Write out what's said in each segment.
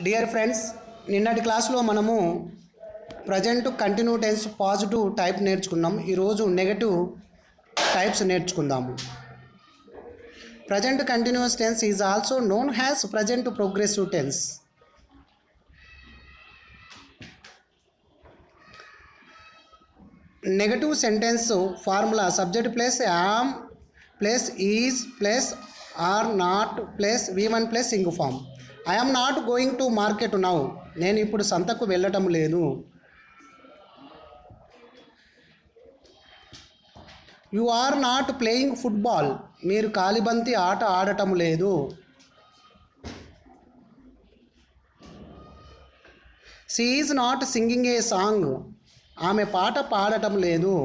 Dear friends, నిన్నటి క్లాస్లో మనము present continue tense positive type నేర్చుకున్నాం. ఈరోజు నెగటివ్ టైప్స్ నేర్చుకుందాము. Present continuous tense is also known as present progressive tense. Negative sentence formula subject plus am plus is plus are not plus V1 plus ing form. I am not going to market now. నేను ఇప్పుడు సంతకు వెళ్ళటం లేదు. You are not playing football. మీరు కాలిబంతి ఆట ఆడటం లేదు. She is not singing a song. ఆమె పాట పాడటం లేదు.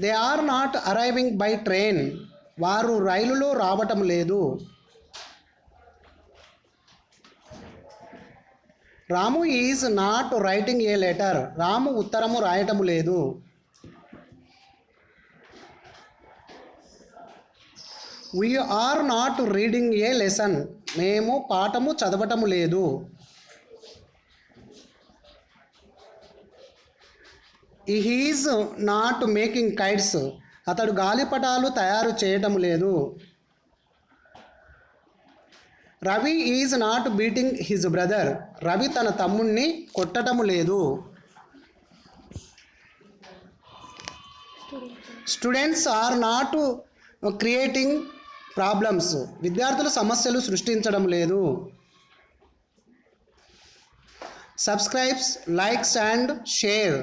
They are not arriving by train. వారు రైలులో రావటం లేదు. Ramu is not writing a letter. Ramu ఉత్తరము రాయటం లేదు. We are not reading a lesson. మేము పాఠము చదవటం లేదు. He is not making kites. అతడు గాలిపటాలు తయారు చేయటం లేదు. Ravi is not beating his brother. Ravi తన తమ్ముణ్ణి కొట్టటము లేదు. Students are not creating problems. విద్యార్థులు సమస్యలు సృష్టించడం లేదు. Subscribes, likes and share.